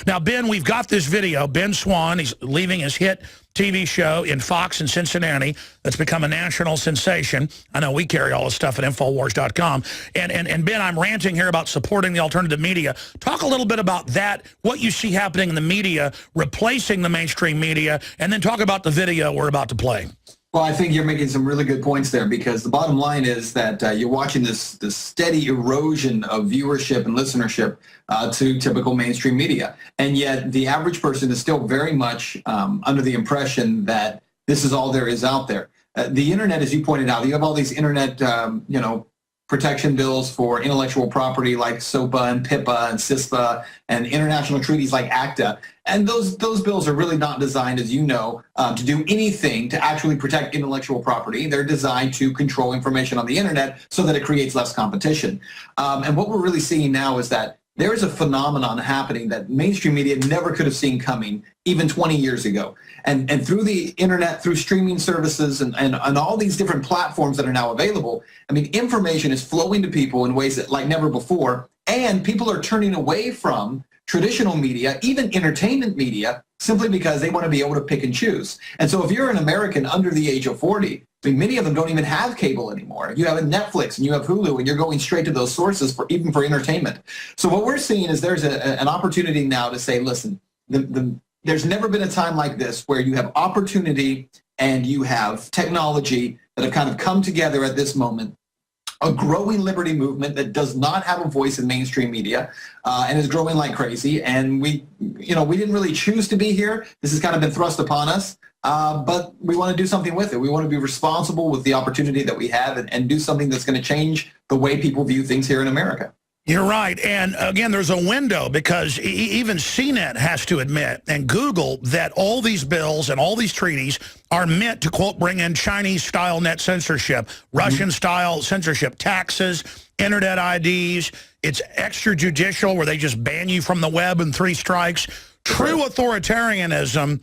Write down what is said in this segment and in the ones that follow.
Now, Ben, we've got this video. Ben Swann, he's leaving his hit TV show in Fox in Cincinnati that's become a national sensation. I know we carry all this stuff at Infowars.com. And Ben, I'm ranting here about supporting the alternative media. Talk a little bit about that, what you see happening in the media, replacing the mainstream media, and then talk about the video we're about to play. Well, I think you're making some really good points there, because the bottom line is that you're watching this steady erosion of viewership and listenership to typical mainstream media. And yet the average person is still very much under the impression that this is all there is out there. The internet, as you pointed out, you have all these internet, protection bills for intellectual property like SOPA and PIPA and CISPA and international treaties like ACTA. And those bills are really not designed, as you know, to do anything to actually protect intellectual property. They're designed to control information on the internet so that it creates less competition. And what we're really seeing now is that there is a phenomenon happening that mainstream media never could have seen coming even 20 years ago. And through the internet, through streaming services and all these different platforms that are now available, I mean, information is flowing to people in ways that like never before. And people are turning away from traditional media, even entertainment media, simply because they want to be able to pick and choose. And so if you're an American under the age of 40, I mean, many of them don't even have cable anymore. You have Netflix and you have Hulu, and you're going straight to those sources for even for entertainment. So what we're seeing is there's an opportunity now to say, listen, there's never been a time like this where you have opportunity and you have technology that have kind of come together at this moment. A growing liberty movement that does not have a voice in mainstream media and is growing like crazy. And we didn't really choose to be here. This has kind of been thrust upon us, but we want to do something with it. We want to be responsible with the opportunity that we have and do something that's going to change the way people view things here in America. You're right. And again, there's a window, because even CNET has to admit, and Google, that all these bills and all these treaties are meant to, quote, bring in Chinese-style net censorship, Russian-style censorship, taxes, internet IDs. It's extrajudicial, where they just ban you from the web in 3 strikes. True authoritarianism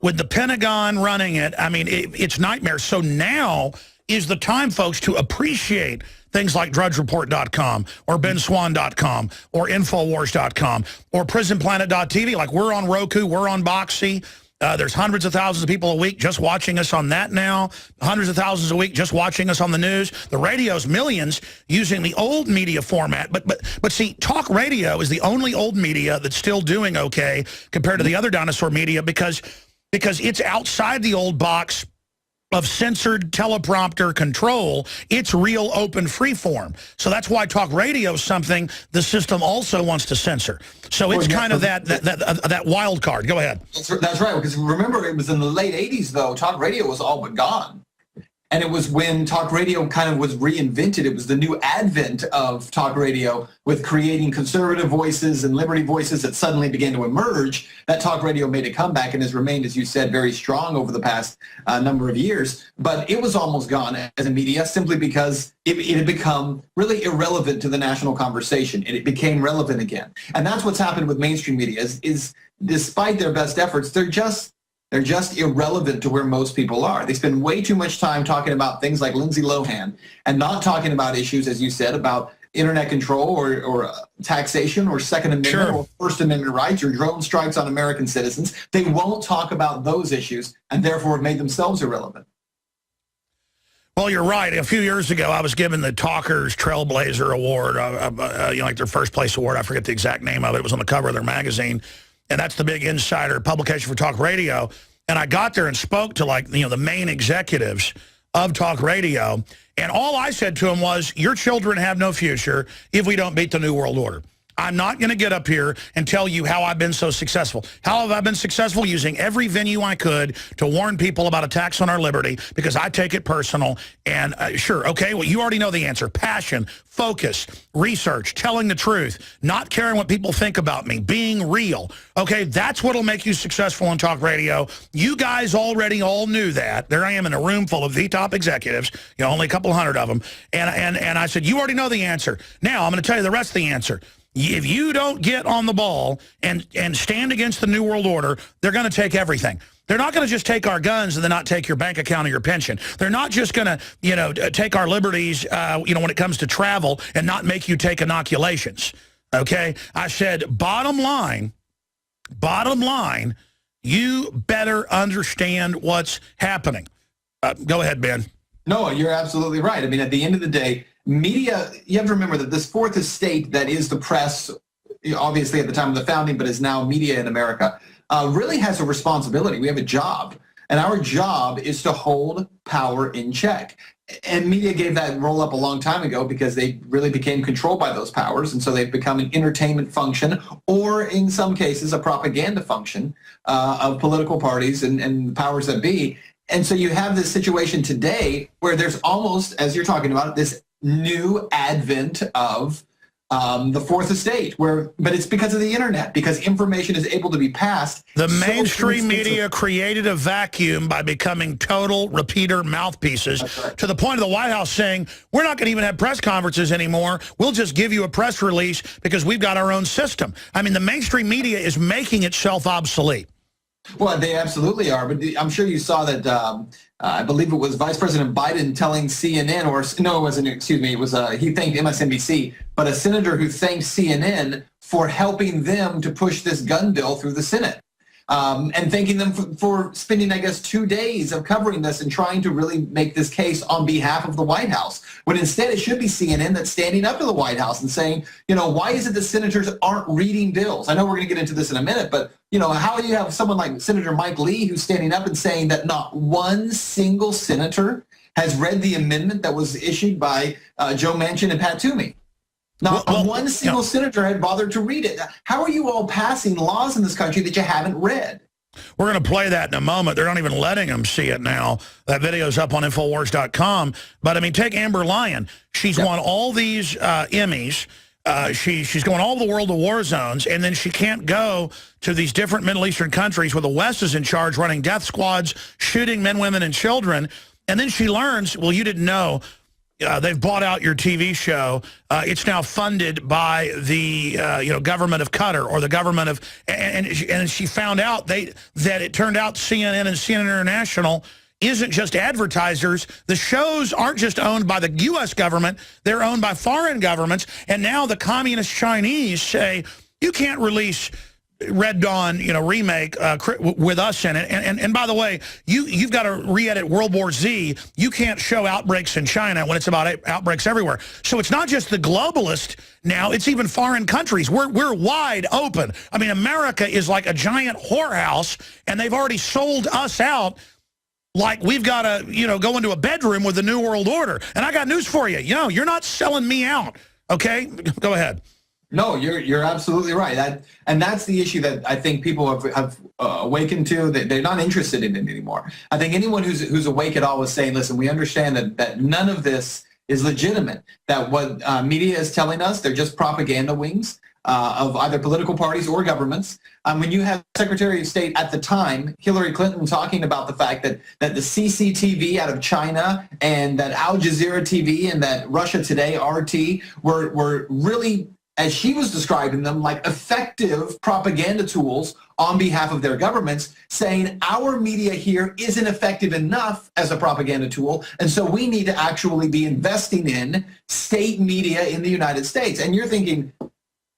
with the Pentagon running it. I mean, it's nightmares. So now is the time, folks, to appreciate things like drudgereport.com or benswann.com or infowars.com or prisonplanet.tv. Like, we're on Roku, we're on Boxy. There's hundreds of thousands of people a week just watching us on that now. Hundreds of thousands a week just watching us on the news. The radio's millions using the old media format. But see, talk radio is the only old media that's still doing okay compared to the other dinosaur media, because it's outside the old box of censored teleprompter control. It's real open freeform. So that's why talk radio is something the system also wants to censor. So it's kind of that wild card. Go ahead. That's right, because remember, it was in the late 80s, though, talk radio was all but gone. And it was when talk radio kind of was reinvented. It was the new advent of talk radio, with creating conservative voices and liberty voices that suddenly began to emerge, that talk radio made a comeback and has remained, as you said, very strong over the past number of years. But it was almost gone as a media, simply because it had become really irrelevant to the national conversation, and it became relevant again. And that's what's happened with mainstream media, is despite their best efforts, they're just irrelevant to where most people are. They spend way too much time talking about things like Lindsay Lohan and not talking about issues, as you said, about internet control or taxation or Second Amendment or First Amendment rights or drone strikes on American citizens. They won't talk about those issues, and therefore have made themselves irrelevant. Well, you're right. A few years ago, I was given the Talkers Trailblazer Award, like their first place award. I forget the exact name of it. It was on the cover of their magazine. And that's the big insider publication for talk radio. And I got there and spoke to, the main executives of talk radio. And all I said to them was, your children have no future if we don't beat the New World Order. I'm not going to get up here and tell you how I've been so successful. How have I been successful? Using every venue I could to warn people about attacks on our liberty, because I take it personal. And sure, okay, well, you already know the answer. Passion, focus, research, telling the truth, not caring what people think about me, being real. Okay, that's what'll make you successful on talk radio. You guys already all knew that. There I am in a room full of the top executives, only a couple hundred of them. And I said, you already know the answer. Now I'm going to tell you the rest of the answer. If you don't get on the ball and stand against the New World Order, they're going to take everything. They're not going to just take our guns and then not take your bank account or your pension. They're not just going to, take our liberties, when it comes to travel, and not make you take inoculations. Okay? I said, bottom line, Bottom line, you better understand what's happening. Go ahead, Ben. No, you're absolutely right. I mean, at the end of the day, media, you have to remember that this fourth estate that is the press, obviously at the time of the founding, but is now media in America, really has a responsibility. We have a job. And our job is to hold power in check. And media gave that roll up a long time ago because they really became controlled by those powers. And so they've become an entertainment function, or in some cases, a propaganda function of political parties and powers that be. And so you have this situation today where there's almost, as you're talking about, this new advent of the fourth estate, but it's because of the internet, because information is able to be passed. The mainstream media created a vacuum by becoming total repeater mouthpieces, right, to the point of the White House saying, we're not going to even have press conferences anymore. We'll just give you a press release because we've got our own system. I mean, the mainstream media is making itself obsolete. Well, they absolutely are, but I'm sure you saw that, I believe it was Vice President Biden telling CNN, or no, it wasn't, excuse me, it was, he thanked MSNBC, but a senator who thanked CNN for helping them to push this gun bill through the Senate. And thanking them for spending, I guess, 2 days of covering this and trying to really make this case on behalf of the White House. When instead it should be CNN that's standing up to the White House and saying, you know, why is it that senators aren't reading bills? I know we're going to get into this in a minute, but, you know, how do you have someone like Senator Mike Lee who's standing up and saying that not one single senator has read the amendment that was issued by Joe Manchin and Pat Toomey? Not one single senator had bothered to read it. How are you all passing laws in this country that you haven't read? We're going to play that in a moment. They're not even letting them see it now. That video's up on Infowars.com. But, I mean, take Amber Lyon. She's won all these Emmys. She's going all over the world to war zones, and then she can't go to these different Middle Eastern countries where the West is in charge, running death squads, shooting men, women, and children. And then she learns, well, you didn't know, they've bought out your TV show. It's now funded by the government of Qatar, or the government of, and she found out that it turned out CNN and CNN International isn't just advertisers. The shows aren't just owned by the U.S. government. They're owned by foreign governments. And now the communist Chinese say, you can't release Red Dawn, remake with us in it. And by the way, you've got to re-edit World War Z. You can't show outbreaks in China when it's about outbreaks everywhere. So it's not just the globalist now, it's even foreign countries. We're wide open. I mean, America is like a giant whorehouse, and they've already sold us out like we've got to, go into a bedroom with the New World Order. And I got news for you. You're not selling me out, okay? Go ahead. No, you're absolutely right. And that's the issue that I think people have awakened to. That they're not interested in it anymore. I think anyone who's awake at all is saying, listen, we understand that none of this is legitimate. That what media is telling us, they're just propaganda wings of either political parties or governments. When you have Secretary of State at the time, Hillary Clinton, talking about the fact that the CCTV out of China and that Al Jazeera TV and that Russia Today RT were really, as she was describing them, like effective propaganda tools on behalf of their governments, saying our media here isn't effective enough as a propaganda tool, and so we need to actually be investing in state media in the United States. And you're thinking,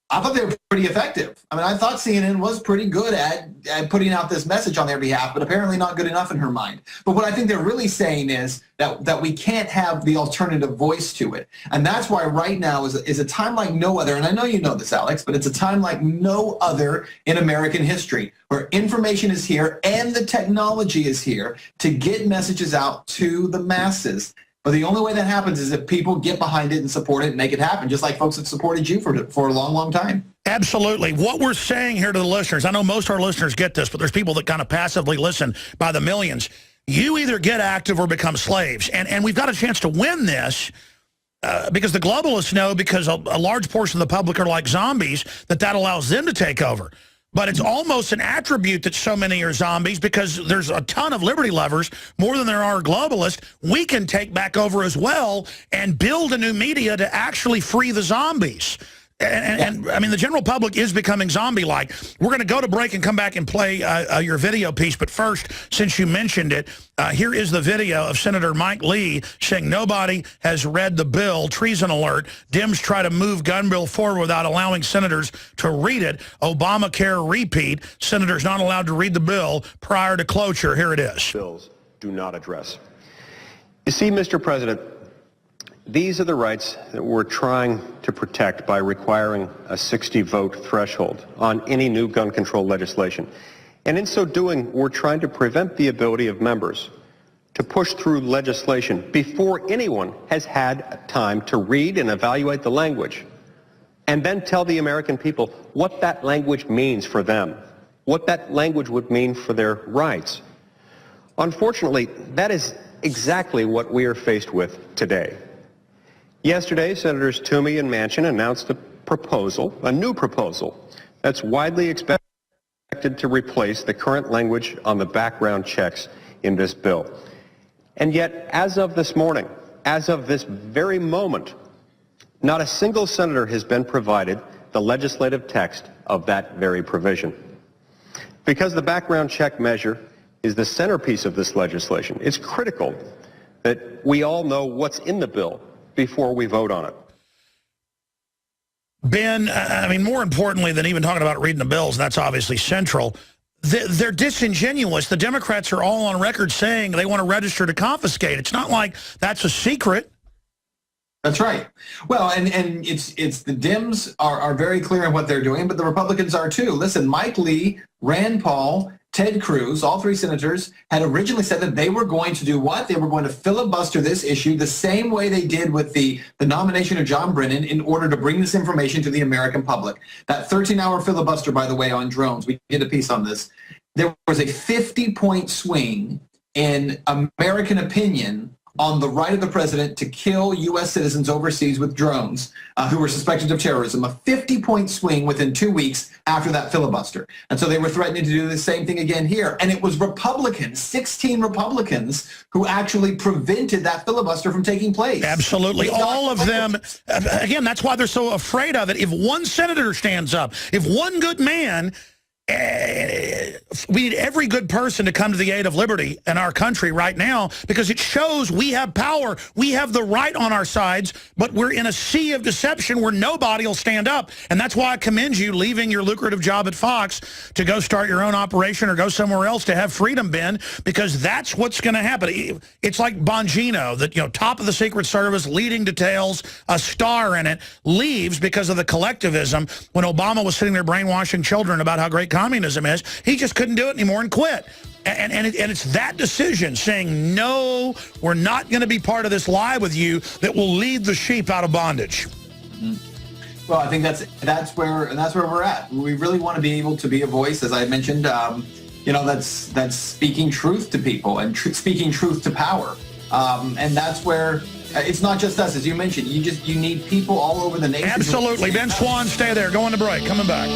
I thought they were pretty effective. I mean, I thought CNN was pretty good at putting out this message on their behalf, but apparently not good enough in her mind. But what I think they're really saying is that we can't have the alternative voice to it. And that's why right now is a time like no other, and I know you know this, Alex, but it's a time like no other in American history, where information is here and the technology is here to get messages out to the masses. But the only way that happens is if people get behind it and support it and make it happen, just like folks have supported you for a long, long time. Absolutely. What we're saying here to the listeners, I know most of our listeners get this, but there's people that kind of passively listen by the millions. You either get active or become slaves. And we've got a chance to win this because the globalists know, because a large portion of the public are like zombies, that allows them to take over. But it's almost an attribute that so many are zombies, because there's a ton of liberty lovers, more than there are globalists. We can take back over as well and build a new media to actually free the zombies. And I mean, the general public is becoming zombie-like. We're going to go to break and come back and play your video piece. But first, since you mentioned it, here is the video of Senator Mike Lee saying nobody has read the bill. Treason alert. Dems try to move gun bill forward without allowing senators to read it. Obamacare repeat. Senators not allowed to read the bill prior to cloture. Here it is. Bills do not address. You see, Mr. President, these are the rights that we're trying to protect by requiring a 60-vote threshold on any new gun control legislation. And in so doing, we're trying to prevent the ability of members to push through legislation before anyone has had time to read and evaluate the language, and then tell the American people what that language means for them, what that language would mean for their rights. Unfortunately, that is exactly what we are faced with today. Yesterday, Senators Toomey and Manchin announced a new proposal that's widely expected to replace the current language on the background checks in this bill. And yet, as of this morning, as of this very moment, not a single senator has been provided the legislative text of that very provision. Because the background check measure is the centerpiece of this legislation, it's critical that we all know what's in the bill before we vote on it. Ben, I mean, more importantly than even talking about reading the bills, and that's obviously central, they're disingenuous. The Democrats are all on record saying they want to register to confiscate. It's not like that's a secret. That's right. Well, and it's the Dems are very clear on what they're doing, but the Republicans are too. Listen, Mike Lee, Rand Paul, Ted Cruz, all three senators had originally said that they were going to do what? They were going to filibuster this issue the same way they did with the nomination of John Brennan in order to bring this information to the American public. That 13-hour filibuster, by the way, on drones, we did a piece on this. There was a 50-point swing in American opinion on the right of the president to kill U.S. citizens overseas with drones who were suspected of terrorism, a 50-point swing within 2 weeks after that filibuster. And so they were threatening to do the same thing again here. And it was Republicans, 16 Republicans, who actually prevented that filibuster from taking place. Absolutely. All of them. Again, that's why they're so afraid of it. If one senator stands up, if one good man... we need every good person to come to the aid of liberty in our country right now, because it shows we have power. We have the right on our sides, but we're in a sea of deception where nobody will stand up. And that's why I commend you leaving your lucrative job at Fox to go start your own operation or go somewhere else to have freedom, Ben, because that's what's going to happen. It's like Bongino, that, top of the Secret Service, leading details, a star in it, leaves because of the collectivism. When Obama was sitting there brainwashing children about how great communism is, he just couldn't do it anymore and quit. And it's that decision, saying, no, we're not going to be part of this lie with you, that will lead the sheep out of bondage. Well, I think that's where we're at. We really want to be able to be a voice, as I mentioned, that's speaking truth to people and speaking truth to power. And that's where it's not just us, as you mentioned. You need people all over the nation. Absolutely. Ben Swann, stay there. Going to break. Coming back.